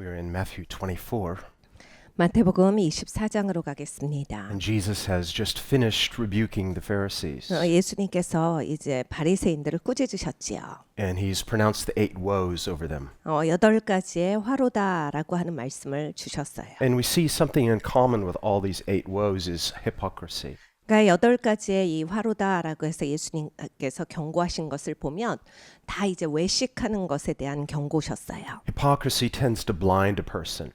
We're in Matthew 24, 마태복음 24장으로 가겠습니다. and Jesus has just finished rebuking the Pharisees, 예수님께서 이제 바리새인들을 꾸짖으셨지요. and he's pronounced the 8 woes over them. 8가지의 화로다라고 하는 말씀을 주셨어요. And we see something in common with all these 8 woes is hypocrisy. 그러니까 8가지의 이 화로다라고 해서 예수님께서 경고하신 것을 보면 다 이제 외식하는 것에 대한 경고셨어요. Hypocrisy tends to blind a person.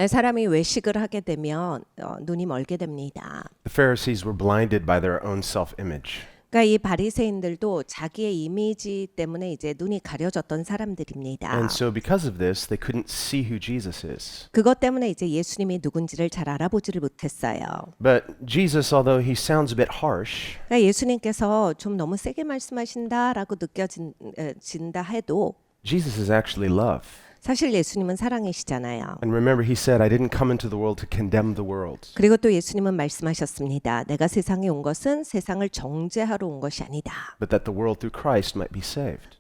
사람이 외식을 하게 되면 눈이 멀게 됩니다. The Pharisees were blinded by their own self-image. 그러니까 이 바리새인들도 자기의 이미지 때문에 이제 눈이 가려졌던 사람들입니다. And so because of this, they couldn't see who Jesus is. 그것 때문에 이제 예수님이 누군지를 잘 알아보지를 못했어요. But Jesus, although he sounds a bit harsh, 그러니까 예수님께서 좀 너무 세게 말씀하신다라고 느껴진다 해도 Jesus is actually love. 사실 예수님은 사랑이시잖아요. And remember, he said, I didn't come into the world to condemn the world, 그리고 또 예수님은 말씀하셨습니다. 내가 세상에 온 것은 세상을 정죄하러 온 것이 아니다. but that the world through Christ might be saved.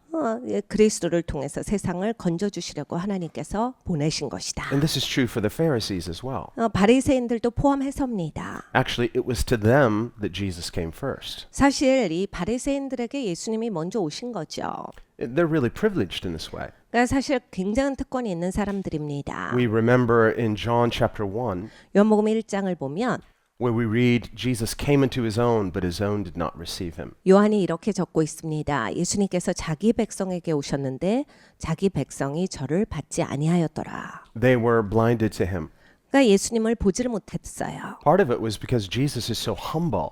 그리스도를 통해서 세상을 건져주시려고 하나님께서 보내신 것이다. And this is true for the Pharisees as well. 바리새인들도 포함해서입니다. Actually, it was to them that Jesus came first. 사실 이 바리새인들에게 예수님이 먼저 오신 거죠. They're really privileged in this way. 그러니까 사실 굉장한 특권이 있는 사람들입니다. We remember in John chapter 1, 요한복음 1장을 보면 where we read, Jesus came into his own, but his own did not receive him. 요한이 이렇게 적고 있습니다. 예수님께서 자기 백성에게 오셨는데 자기 백성이 저를 받지 아니하였더라. They were blinded to him. 그러니까 예수님을 보지를 못했어요. Part of it was because Jesus is so humble,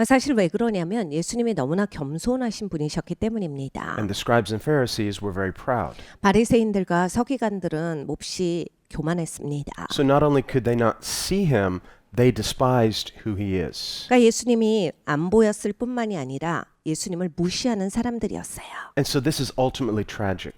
사실 왜 그러냐면 예수님이 너무나 겸손하신 분이셨기 때문입니다. and the scribes and Pharisees were very proud. 바리새인들과 서기관들은 몹시 교만했습니다. So not only could they not see him, they despised who he is. 그러니까 예수님이 안 보였을 뿐만이 아니라 예수님을 무시하는 사람들이었어요. And so this is ultimately tragic,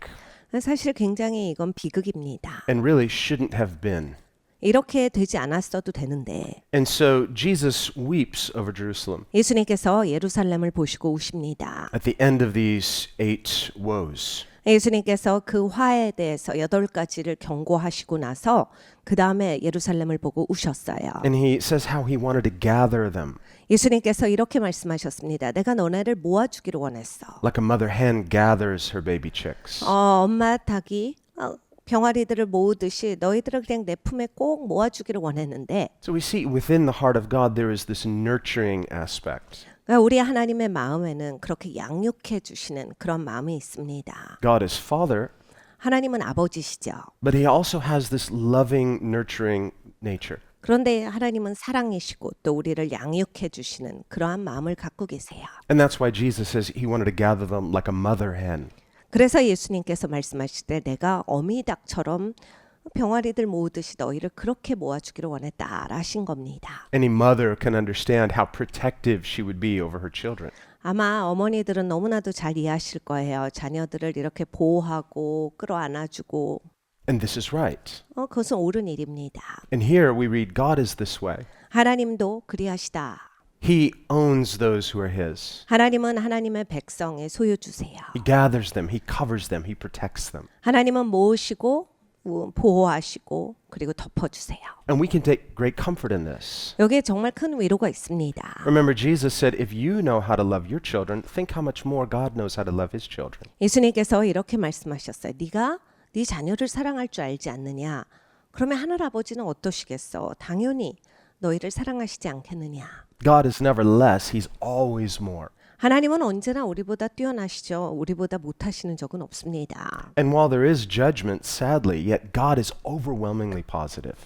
사실 굉장히 이건 비극입니다. and really shouldn't have been. 이렇게 되지 않았어도 되는데 And so Jesus weeps over Jerusalem 예수님께서 예루살렘을 보시고 우십니다. at the end of these 8 woes. 예수님께서 그 화에 대해서 8가지를 경고하시고 나서 그 다음에 예루살렘을 보고 우셨어요. And he says how he wanted to gather them 예수님께서 이렇게 말씀하셨습니다. 내가 너네를 모아주기를 원했어. like a mother hen gathers her baby chicks. 엄마 닭이 병아리들을 모으듯이 너희들을 그냥 내 품에 꼭 모아주기를 원했는데 So we see within the heart of God there is this nurturing aspect. 그러니까 우리 하나님의 마음에는 그렇게 양육해 주시는 그런 마음이 있습니다. God is Father, 하나님은 아버지시죠. but he also has this loving, nurturing nature. 그런데 하나님은 사랑이시고 또 우리를 양육해 주시는 그러한 마음을 갖고 계세요. And that's why Jesus says he wanted to gather them like a mother hen. 그래서 예수님께서 말씀하실 때 내가 어미닭처럼 병아리들 모으듯이 너희를 그렇게 모아주기를 원했다 하신 겁니다. Any mother can understand how protective she would be over her children. 아마 어머니들은 너무나도 잘 이해하실 거예요. 자녀들을 이렇게 보호하고 끌어안아주고 And this is right. 그것은 옳은 일입니다. And here we read God is this way. 하나님도 그리하시다. He owns those who are his. 하나님은 하나님의 백성의 소유주세요. He gathers them, he covers them, he protects them. 하나님은 모으시고 보호하시고 그리고 덮어주세요. And we can take great comfort in this. 여기에 정말 큰 위로가 있습니다. Remember, Jesus said, if you know how to love your children, think how much more God knows how to love his children. 예수님께서 이렇게 말씀하셨어요. 네가 네 자녀를 사랑할 줄 알지 않느냐? 그러면 하늘아버지는 어떠시겠어? 당연히 너희를 사랑하시지 않겠느냐? God is never less, he's always more. 하나님은 언제나 우리보다 뛰어나시죠. 우리보다 못하시는 적은 없습니다. And while there is judgment, sadly, yet God is overwhelmingly positive.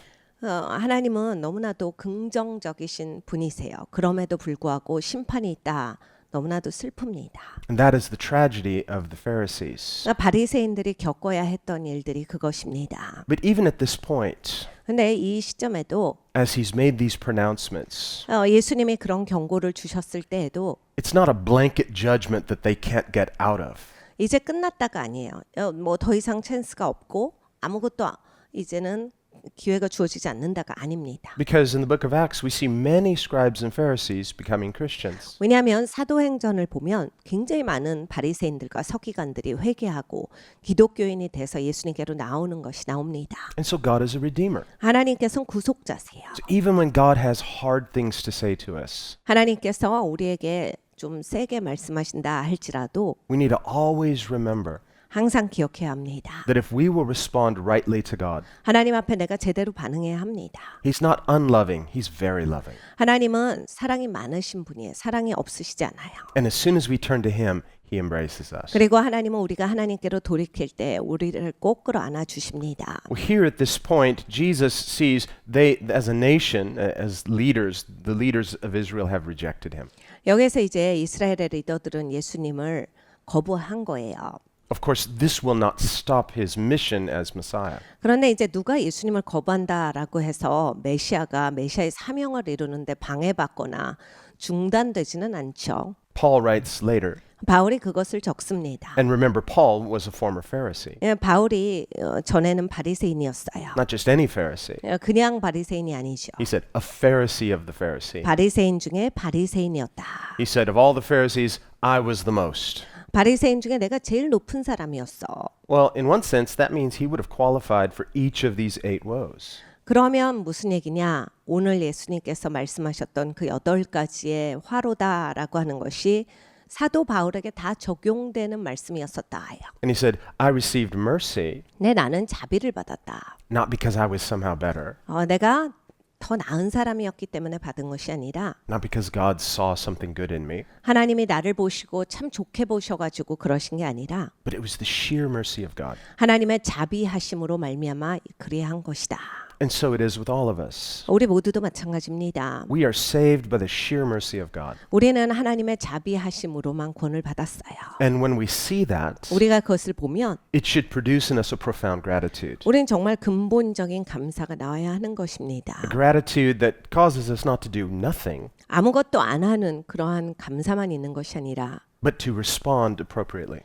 하나님은 너무나도 긍정적이신 분이세요. 그럼에도 불구하고 심판이 있다. 너무나도 슬픕니다. And that is the tragedy of the Pharisees. 바리새인들이 겪어야 했던 일들이 그것입니다. But even at this point, 근데 이 시점에도 as he's made these pronouncements, 예수님이 그런 경고를 주셨을 때에도 it's not a blanket judgment that they can't get out of. 이제 끝났다가 아니에요. 뭐 더 이상 찬스가 없고 아무것도 이제는 기회가 주어지지 않는다가 아닙니다. Because in the book of Acts, we see many scribes and Pharisees becoming Christians. 왜냐하면 사도행전을 보면 굉장히 많은 바리새인들과 서기관들이 회개하고 기독교인이 돼서 예수님께로 나오는 것이 나옵니다. And so God is a redeemer. 하나님께서는 구속자세요. So even when God has hard things to say to us, 하나님께서 우리에게 좀 세게 말씀하신다 할지라도 we need to always remember 항상 기억해야 합니다. that if we will respond rightly to God, 하나님 앞에 내가 제대로 반응해야 합니다. He's not unloving, He's very loving. 하나님은 사랑이 많으신 분이에요. 사랑이 없으시지 않아요. And as soon as we turn to Him, He embraces us. 그리고 하나님은 우리가 하나님께로 돌이킬 때 우리를 꼭 끌어안아 주십니다. Well, here at this point, Jesus sees they, as a nation, as leaders, the leaders of Israel have rejected Him. 여기서 이제 이스라엘의 리더들은 예수님을 거부한 거예요. Of course, this will not stop His mission as Messiah. 그런데 이제 누가 예수님을 거부한다라고 해서 메시아의 사명을 이루는데 방해받거나 중단되지는 않죠. Paul writes later, 바울이 그것을 적습니다. and remember, Paul was a former Pharisee, 예, 바울이 전에는 바리새인이었어요. not just any Pharisee. 그냥 바리새인이 아니죠. He said, a Pharisee of the Pharisee. 바리새인 중에 바리새인이었다. He said, of all the Pharisees, I was the most. 바리새인 중에 내가 제일 높은 사람이었어. Well, in one sense, that means he would have qualified for each of these 8 woes. 그러면 무슨 얘기냐? 오늘 예수님께서 말씀하셨던 그 8가지의 화로다라고 하는 것이 사도 바울에게 다 적용되는 말씀이었었다 해요. And he said, I received mercy, 나는 자비를 받았다. not because I was somehow better, 내가 더 나은 사람이었기 때문에 받은 것이 아니라 not because God saw something good in me, 하나님이 나를 보시고 참 좋게 보셔가지고 그러신 게 아니라 but it was the sheer mercy of God. 하나님의 자비하심으로 말미암아 그리한 것이다. And so it is with all of us. 우리 모두도 마찬가지입니다. We are saved by the sheer mercy of God. 우리는 하나님의 자비하심으로만 구원을 받았어요. And when we see that, 우리가 그것을 보면 it should produce in us a profound gratitude. 우리는 정말 근본적인 감사가 나와야 하는 것입니다. A gratitude that causes us not to do nothing, 아무것도 안 하는 그러한 감사만 있는 것이 아니라 but to respond appropriately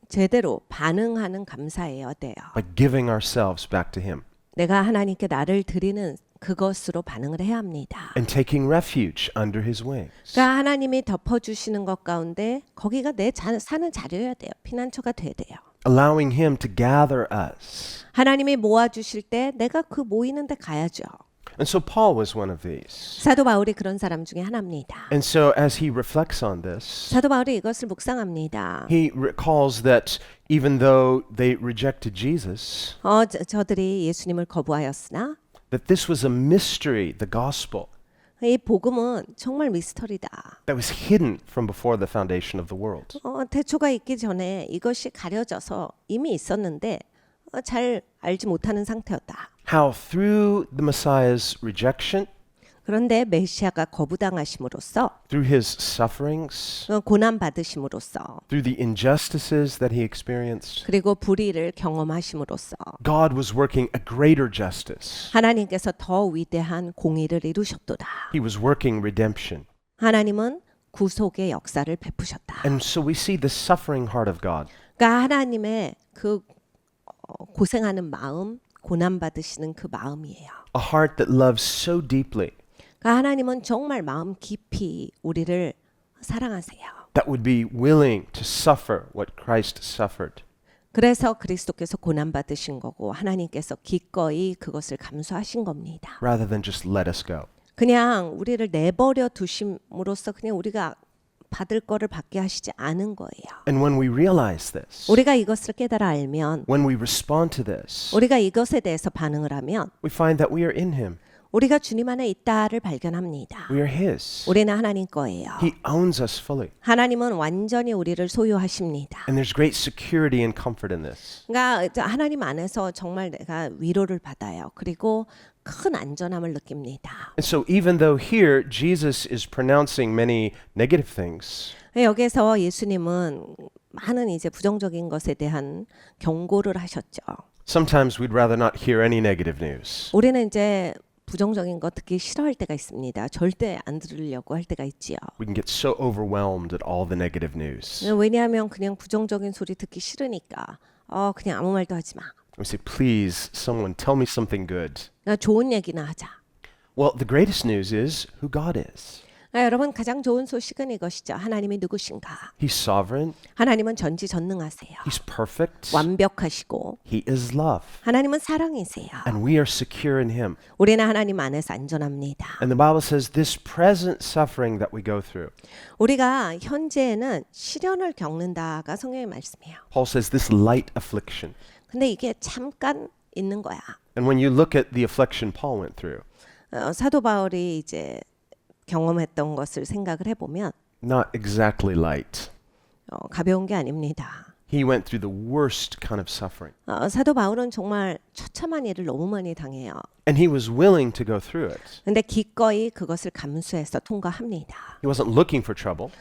제대로 반응하는 감사예요. 돼요. by giving ourselves back to Him 내가 하나님께 나를 드리는 그것으로 반응을 해야 합니다. and taking refuge under His wings. 그러니까 하나님이 덮어주시는 것 가운데 거기가 내 사는 자리여야 돼요. 피난처가 돼야 돼요. Allowing Him to gather us. 하나님이 모아주실 때 내가 그 모이는 데 가야죠. And so Paul was one of these. 사도 바울이 그런 사람 중에 하나입니다. And so as he reflects on this, 사도 바울이 이것을 묵상합니다. he recalls that even though they rejected Jesus, 저들이 예수님을 거부하였으나 that this was a mystery, the gospel, 이 복음은 정말 미스터리다. that was hidden from before the foundation of the world. 태초가 있기 전에 이것이 가려져서 이미 있었는데 잘 알지 못하는 상태였다. How through the Messiah's rejection, 그런데 메시아가 거부당하심으로써 through his sufferings, 고난 받으심으로써 through the injustices that he experienced, 그리고 불의를 경험하심으로써 God was working a greater justice. 하나님께서 더 위대한 공의를 이루셨도다. He was working redemption. 하나님은 구속의 역사를 베푸셨다. And so we see the suffering heart of God. 그러니까 하나님의 그 고생하는 마음, 고난 받으시는 그 마음이에요. A heart that loves so deeply 그러니까 하나님은 정말 마음 깊이 우리를 사랑하세요. that would be willing to suffer what Christ suffered. 그래서 그리스도께서 고난 받으신 거고 하나님께서 기꺼이 그것을 감수하신 겁니다. rather than just let us go. 그냥 우리를 내버려 두심으로써 그냥 우리가 받을 거를 받게 하시지 않은 거예요. And when we realize this, 우리가 이것을 깨달아 알면 when we respond to this, 우리가 이것에 대해서 반응을 하면 we find that we are in Him. 우리가 주님 안에 있다를 발견합니다. We are His. 우리는 하나님 거예요. He owns us fully. 하나님은 완전히 우리를 소유하십니다. And there's great security and comfort in this. 그러니까 하나님 안에서 정말 내가 위로를 받아요. 그리고 큰 안전함을 느낍니다. And so even though here Jesus is pronouncing many negative things, 여기서 예수님은 많은 이제 부정적인 것에 대한 경고를 하셨죠. sometimes we'd rather not hear any negative news. 우리는 이제 부정적인 거 듣기 싫어할 때가 있습니다. 절대 안 들으려고 할 때가 있지요. We can get so overwhelmed at all the negative news. 왜냐하면 그냥 부정적인 소리 듣기 싫으니까 그냥 아무 말도 하지 마. We say, please, someone tell me something good. 좋은 얘기나 하자. Well, the greatest news is who God is. 여러분 가장 좋은 소식은 이것이죠. 하나님이 누구신가? He's sovereign. 하나님은 전지전능하세요. He's perfect. 완벽하시고 He is love. 하나님은 사랑이세요. And we are secure in Him. 우리는 하나님 안에서 안전합니다. And the Bible says this present suffering that we go through. 우리가 현재에는 시련을 겪는다가 성경의 말씀이에요. Paul says this light affliction. 근데 이게 잠깐 있는 거야. And when you look at the affliction Paul went through, 사도 바울이 이제 경험했던 것을 생각을 해보면 not exactly light. 가벼운 게 아닙니다. He went through the worst kind of suffering. 사도 바울은 정말 처참한 일을 너무 많이 당해요. And he was willing to go through it. 근데 기꺼이 그것을 감수해서 통과합니다. He wasn't looking for trouble,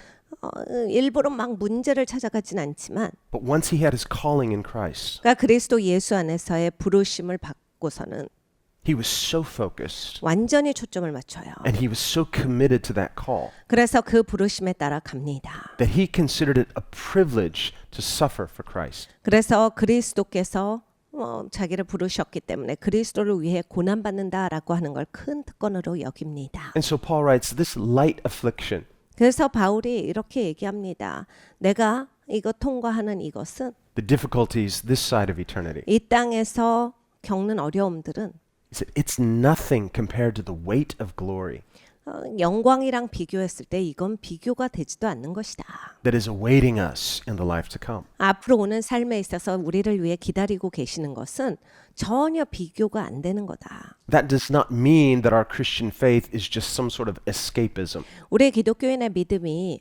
일부러 막 문제를 찾아가진 않지만 but once he had his calling in Christ, 그러니까 그리스도 예수 안에서의 부르심을 받고서는 he was so focused 완전히 초점을 맞춰요. and he was so committed to that call 그래서 그 부르심에 따라 갑니다. that he considered it a privilege to suffer for Christ. 그래서 그리스도께서 자기를 부르셨기 때문에 그리스도를 위해 고난받는다라고 하는 걸 큰 특권으로 여깁니다. And so Paul writes, this light affliction, 그래서 바울이 이렇게 얘기합니다. 내가 이거 통과하는 이것은 the difficulties this side of eternity, 이 땅에서 겪는 어려움들은 he said, it's nothing compared to the weight of glory 영광이랑 비교했을 때 이건 비교가 되지도 않는 것이다. that is awaiting us in the life to come. 앞으로 오는 삶에 있어서 우리를 위해 기다리고 계시는 것은 전혀 비교가 안 되는 거다. That does not mean that our Christian faith is just some sort of escapism. 우리의 기독교인의 믿음이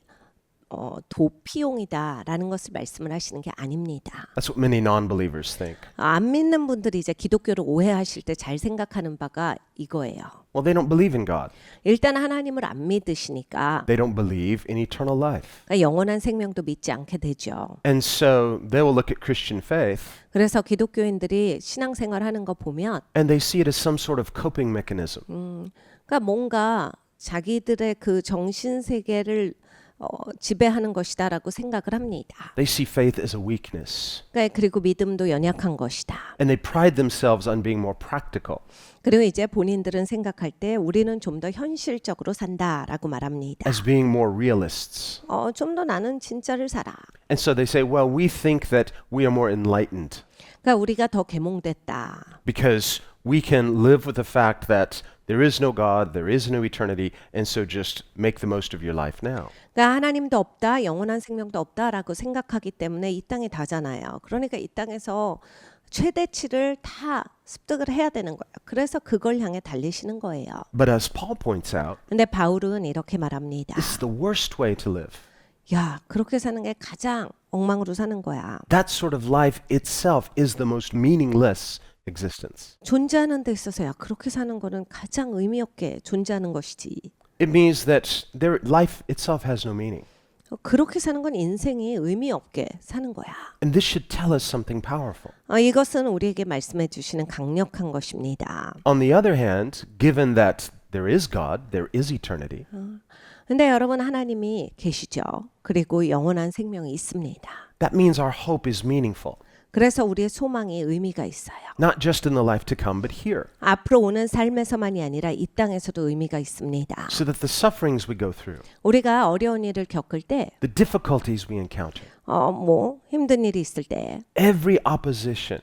도피용이다라는 것을 말씀을 하시는 게 아닙니다. That's what many non-believers think. 안 믿는 분들이 이제 기독교를 오해하실 때 잘 생각하는 바가 이거예요. Well, they don't believe in God. 일단 하나님을 안 믿으시니까 They don't believe in eternal life. 그러니까 영원한 생명도 믿지 않게 되죠. And so they will look at Christian faith 그래서 기독교인들이 신앙생활하는 거 보면 and they see it as some sort of coping mechanism. 그러니까 뭔가 자기들의 그 정신 세계를 지배하는 것이다라고 생각을 합니다. They see faith as a weakness. 그러니까 그리고 믿음도 연약한 것이다. And they pride themselves on being more practical. 그리고 이제 본인들은 생각할 때 우리는 좀 더 현실적으로 산다라고 말합니다. As being more realists. 좀 더 나는 진짜를 살아. And so they say, well, we think that we are more enlightened 그러니까 우리가 더 계몽됐다. because we can live with the fact that there is no God, there is no eternity, and so just make the most of your life now. 그러니까 하나님도 없다, 영원한 생명도 없다라고 생각하기 때문에 이 땅에 다잖아요. 그러니까 이 땅에서 최대치를 다 습득을 해야 되는 거예요. 그래서 그걸 향해 달리시는 거예요. But as Paul points out, 근데 바울은 이렇게 말합니다. this is the worst way to live. 야, 그렇게 사는 게 가장 엉망으로 사는 거야. That sort of life itself is the most meaningless existence. 존재하는 데 있어서야 그렇게 사는 거는 가장 의미 없게 존재하는 것이지. It means that their life itself has no meaning. 그렇게 사는 건 인생이 의미 없게 사는 거야. And this should tell us something powerful. 이것은 우리에게 말씀해 주시는 강력한 것입니다. On the other hand, given that there is God, there is eternity, 근데 여러분 하나님이 계시죠. 그리고 영원한 생명이 있습니다. that means our hope is meaningful. 그래서 우리의 소망이 의미가 있어요. Not just in the life to come, but here. 앞으로 오는 삶에서만이 아니라 이 땅에서도 의미가 있습니다. So that the sufferings we go through, 우리가 어려운 일을 겪을 때, the difficulties we encounter, 힘든 일이 있을 때, every opposition,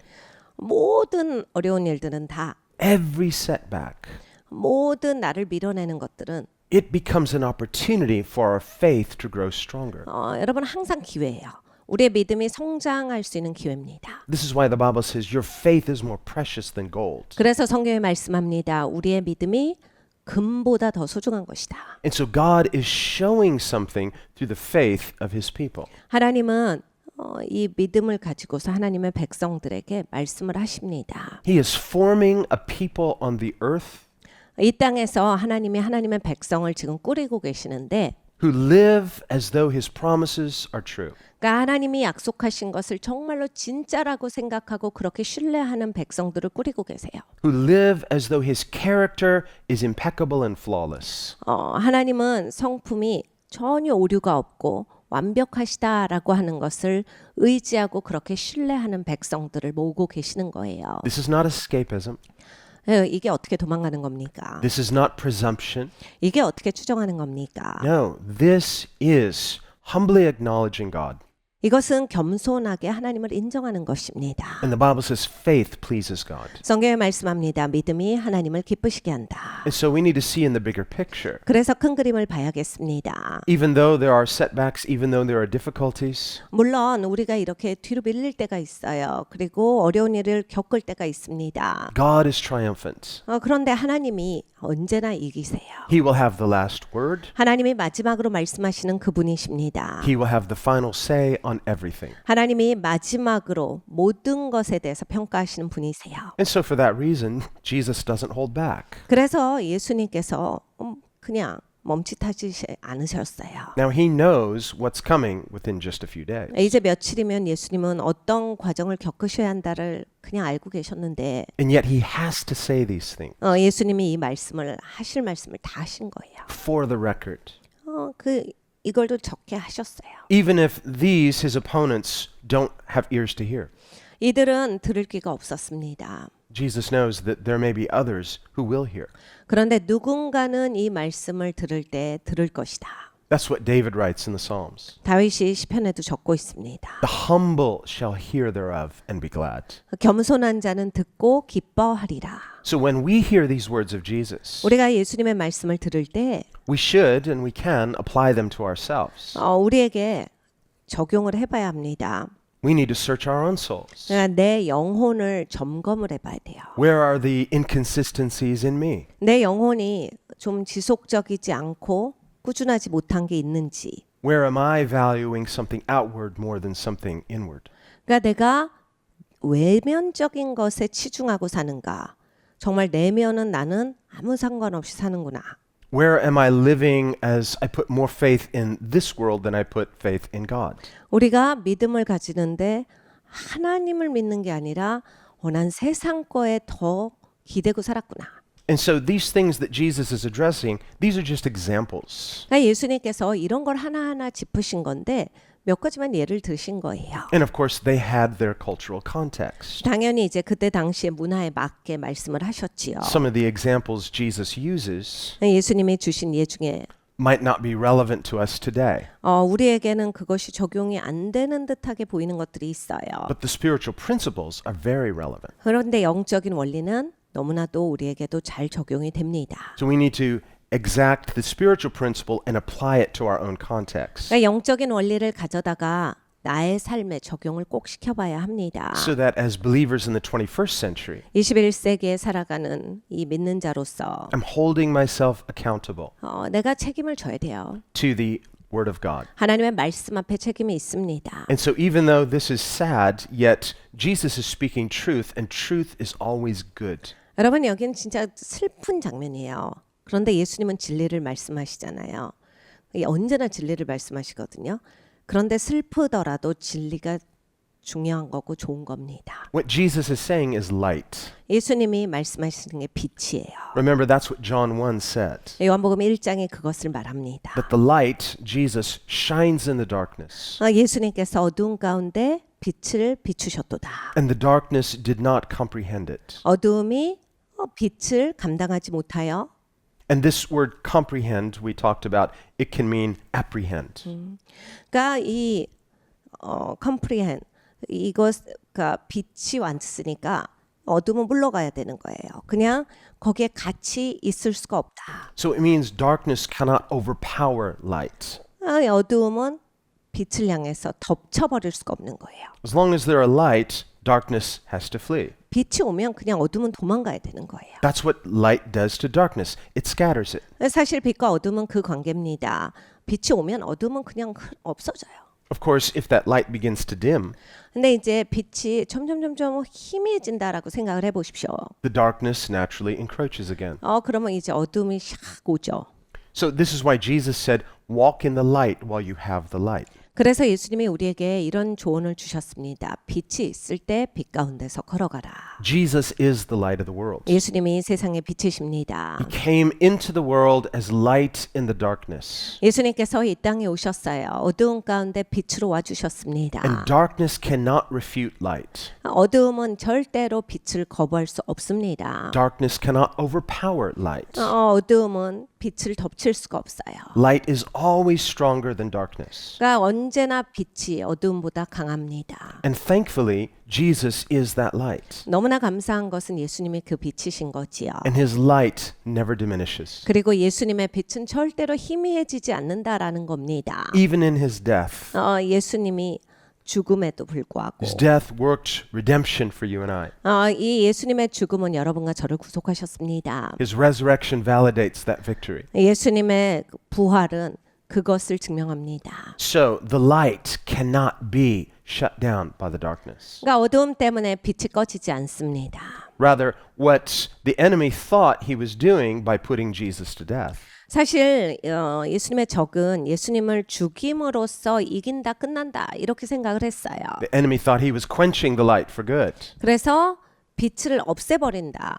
모든 어려운 일들은 다, every setback, 모든 나를 밀어내는 것들은 it becomes an opportunity for our faith to grow stronger. 여러분 항상 기회예요. 우리의 믿음이 성장할 수 있는 기회입니다. This is why the Bible says your faith is more precious than gold. 그래서 성경에 말씀합니다. 우리의 믿음이 금보다 더 소중한 것이다. And so God is showing something through the faith of his people. 하나님은 이 믿음을 가지고서 하나님의 백성들에게 말씀을 하십니다. He is forming a people on the earth 이 땅에서 하나님이 하나님의 백성을 지금 꾸리고 계시는데 who live as though his promises are true. 그러니까 하나님이 약속하신 것을 정말로 진짜라고 생각하고 그렇게 신뢰하는 백성들을 꾸리고 계세요. Who live as though his character is impeccable and flawless. 하나님은 성품이 전혀 오류가 없고 완벽하시다라고 하는 것을 의지하고 그렇게 신뢰하는 백성들을 모으고 계시는 거예요. This is not escapism. 이게 어떻게 도망가는 겁니까? This is not presumption. 이게 어떻게 추정하는 겁니까? No, this is humbly acknowledging God. 이것은 겸손하게 하나님을 인정하는 것입니다. And the Bible says faith pleases God. 성경에 말씀합니다. 믿음이 하나님을 기쁘시게 한다. And so we need to see in the bigger picture. 그래서 큰 그림을 봐야겠습니다. Even though there are setbacks, even though there are difficulties, 물론 우리가 이렇게 뒤로 밀릴 때가 있어요. 그리고 어려운 일을 겪을 때가 있습니다. God is triumphant. 그런데 하나님이 언제나 이기세요. He will have the last word. 하나님이 마지막으로 말씀하시는 그분이십니다. He will have the final say on everything. 하나님이 마지막으로 모든 것에 대해서 평가하시는 분이세요. And so for that reason, Jesus doesn't hold back. 그래서 예수님께서 그냥 멈칫하지 않으셨어요. Now he knows what's coming within just a few days. 이제 며칠이면 예수님은 어떤 과정을 겪으셔야 한다를 그냥 알고 계셨는데 And yet he has to say these things 예수님이 이 말씀을 하실 말씀을 다 하신 거예요. for the record. 이걸도 적게 하셨어요. Even if these, his opponents, don't have ears to hear. 이들은 들을 귀가 없었습니다. Jesus knows that there may be others who will hear. 그런데 누군가는 이 말씀을 들을 때 들을 것이다. That's what David writes in the Psalms. 다윗이 시편에도 적고 있습니다. The humble shall hear thereof and be glad. 겸손한 자는 듣고 기뻐하리라. So when we hear these words of Jesus, 우리가 예수님의 말씀을 들을 때 we should and we can apply them to ourselves. 우리에게 적용을 해봐야 합니다. We need to search our own souls. 그러니까 내 영혼을 점검을 해봐야 돼요. Where are the inconsistencies in me? 내 영혼이 좀 지속적이지 않고 꾸준하지 못한 게 있는지. Where am I valuing something outward more than something inward? 그러니까 내가 외면적인 것에 치중하고 사는가. 정말 내면은 나는 아무 상관없이 사는구나. Where am I living as I put more faith in this world than I put faith in God? 우리가 믿음을 가지는데 하나님을 믿는 게 아니라 난 세상 거에 더 기대고 살았구나. And so these things that Jesus is addressing, these are just examples. 그러니까 예수님께서 이런 걸 하나하나 짚으신 건데 몇 가지만 예를 드신 거예요. And of course, they had their cultural context. 당연히 이제 그때 당시의 문화에 맞게 말씀을 하셨지요. Some of the examples Jesus uses 예수님이 주신 예 중에 might not be relevant to us today. 우리에게는 그것이 적용이 안 되는 듯하게 보이는 것들이 있어요. But the spiritual principles are very relevant. 그런데 영적인 원리는 너무나도 우리에게도 잘 적용이 됩니다. So we need to exact the spiritual principle and apply it to our own context. 그러니까 영적인 원리를 가져다가 나의 삶에 적용을 꼭 시켜봐야 합니다. So that as believers in the 21st century, 21세기에 살아가는 이 믿는 자로서 I'm holding myself accountable 내가 책임을 져야 돼요. to the Word of God. 하나님의 말씀 앞에 책임이 있습니다. And so even though this is sad, yet Jesus is speaking truth and truth is always good. 여러분 여기는 진짜 슬픈 장면이에요. 그런데 예수님은 진리를 말씀하시잖아요. 언제나 진리를 말씀하시거든요. 그런데 슬프더라도 진리가 중요한 거고 좋은 겁니다. What Jesus is saying is light. 예수님이 말씀하시는 게 빛이에요. Remember, that's what John 1 said. 요한복음 1장에 그것을 말합니다. That the light, Jesus, shines in the darkness. 예수님께서 어두운 가운데 빛을 비추셨도다. And the darkness did not comprehend it. 어두움이 빛을 감당하지 못하여 And this word comprehend we talked about, it can mean apprehend. 그러니까 이 comprehend 이거가 빛이 왔으니까 어둠은 물러가야 되는 거예요. 그냥 거기에 같이 있을 수가 없다. So it means darkness cannot overpower light. 어두움은 빛을 향해서 덮쳐버릴 수가 없는 거예요. As long as there are light, darkness has to flee. 빛이 오면 그냥 어둠은 도망가야 되는 거예요. That's what light does to darkness. It scatters it. 사실 빛과 어둠은 그 관계입니다. 빛이 오면 어둠은 그냥 없어져요. Of course, if that light begins to dim, 근데 이제 빛이 점점 희미해진다라고 생각을 해보십시오. the darkness naturally encroaches again. 그러면 이제 어둠이 샥 오죠. So this is why Jesus said, walk in the light while you have the light. 그래서 예수님이 우리에게 이런 조언을 주셨습니다. 빛이 있을 때 빛 가운데서 걸어가라. Jesus is the light of the world. 예수님이 세상의 빛이십니다. He came into the world as light in the darkness. 예수님께서 이 땅에 오셨어요. 어두운 가운데 빛으로 와주셨습니다. And darkness cannot refute light. 어두움은 절대로 빛을 거부할 수 없습니다. Darkness cannot overpower light. 어두움은 빛을 덮칠 수가 없어요. Light is always stronger than darkness. 그러니까 언제나 빛이 어두움보다 강합니다. And thankfully, Jesus is that light. 너무나 감사한 것은 예수님이 그 빛이신 거지요. And his light never diminishes. 그리고 예수님의 빛은 절대로 희미해지지 않는다라는 겁니다. Even in his death. 예수님이 죽음에도 불구하고 His death worked redemption for you and I. 이 예수님의 죽음은 여러분과 저를 구속하셨습니다. His resurrection validates that victory. 예수님의 부활은 그것을 증명합니다. So the light cannot be shut down by the darkness. 그러니까 어두움 때문에 빛이 꺼지지 않습니다. Rather, what the enemy thought he was doing by putting Jesus to death 사실 예수님의 적은 예수님을 죽임으로써 이긴다 끝난다 이렇게 생각을 했어요. the enemy thought he was quenching the light for good. 그래서 빛을 없애버린다.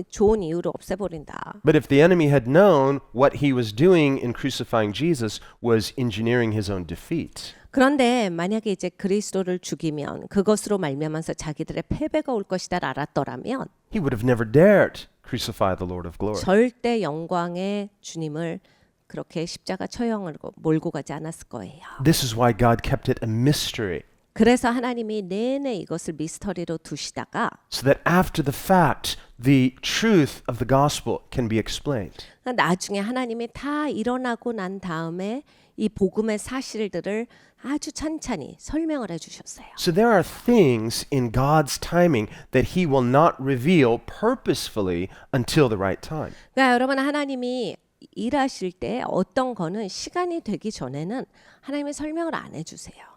좋은 이유로 없애버린다. But if the enemy had known what he was doing in crucifying Jesus was engineering his own defeat, 그런데 만약에 이제 그리스도를 죽이면 그것으로 말미암아서 자기들의 패배가 올 것이다 알았더라면 he would have never dared crucify the Lord of glory. 절대 영광의 주님을 그렇게 십자가 처형을 몰고 가지 않았을 거예요. This is why God kept it a mystery, 그래서 하나님이 내내 이것을 미스터리로 두시다가 so that after the fact, the truth of the gospel can be explained. 나중에 하나님이 다 일어나고 난 다음에 이 복음의 사실들을 아주 찬찬히 설명을 해주셨어요. So there are things in God's timing that he will not reveal purposefully until the right time. 그러니까 여러분 하나님이 일하실 때 어떤 거는 시간이 되기 전에는 하나님이 설명을 안 해주세요.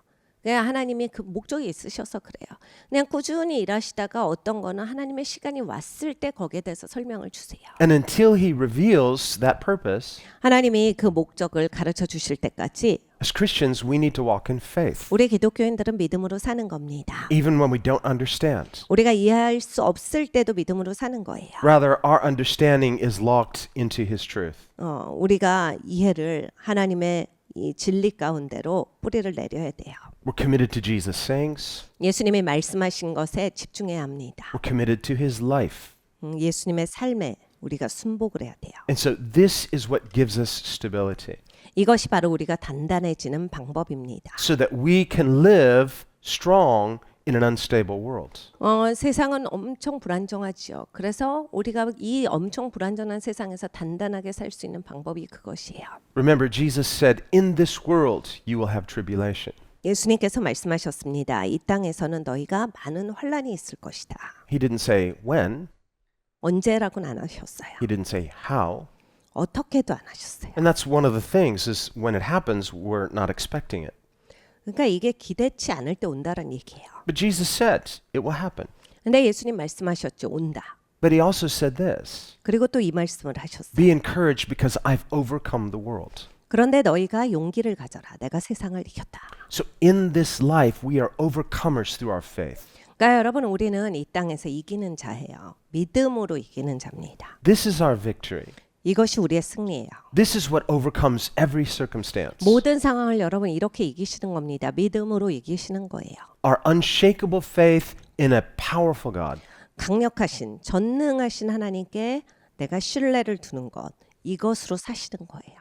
그냥 하나님이 그 목적이 있으셔서 그래요. 그냥 꾸준히 일하시다가 어떤 거는 하나님의 시간이 왔을 때 거기에 대해서 설명을 주세요. And until he reveals that purpose, 하나님이 그 목적을 가르쳐 주실 때까지 as Christians, we need to walk in faith, 우리 기독교인들은 믿음으로 사는 겁니다. even when we don't understand. 우리가 이해할 수 없을 때도 믿음으로 사는 거예요. Rather, our understanding is locked into his truth. 우리가 이해를 하나님의 이 진리 가운데로 뿌리를 내려야 돼요. We're committed to Jesus' sayings. 예수님이 말씀하신 것에 집중해야 합니다. We're committed to his life. 예수님의 삶에 우리가 순복을 해야 돼요. And so this is what gives us stability, 이것이 바로 우리가 단단해지는 방법입니다. so that we can live strong in an unstable world. 세상은 엄청 불안정하지요. 그래서 우리가 이 엄청 불안정한 세상에서 단단하게 살 수 있는 방법이 그것이에요. Remember, Jesus said, in this world you will have tribulation. 예수님께서 말씀하셨습니다. 이 땅에서는 너희가 많은 환란이 있을 것이다. He didn't say when, 언제라고는 안 하셨어요. he didn't say how. 어떻게도 안 하셨어요. And that's one of the things is when it happens, we're not expecting it. 그러니까 이게 기대치 않을 때 온다는 얘기예요. But Jesus said it will happen. 근데 예수님 말씀하셨죠. 온다. But he also said this, 그리고 또 이 말씀을 하셨어요. be encouraged because I've overcome the world. 그런데 너희가 용기를 가져라. 내가 세상을 이겼다. So in this life, we are overcomers through our faith. 그러니까 여러분 우리는 이 땅에서 이기는 자예요. 믿음으로 이기는 자입니다. This is our victory. 이것이 우리의 승리예요. This is what overcomes every circumstance. 모든 상황을 여러분 이렇게 이기시는 겁니다. 믿음으로 이기시는 거예요. Our unshakable faith in a powerful God. 강력하신 전능하신 하나님께 내가 신뢰를 두는 것 이것으로 사시는 거예요.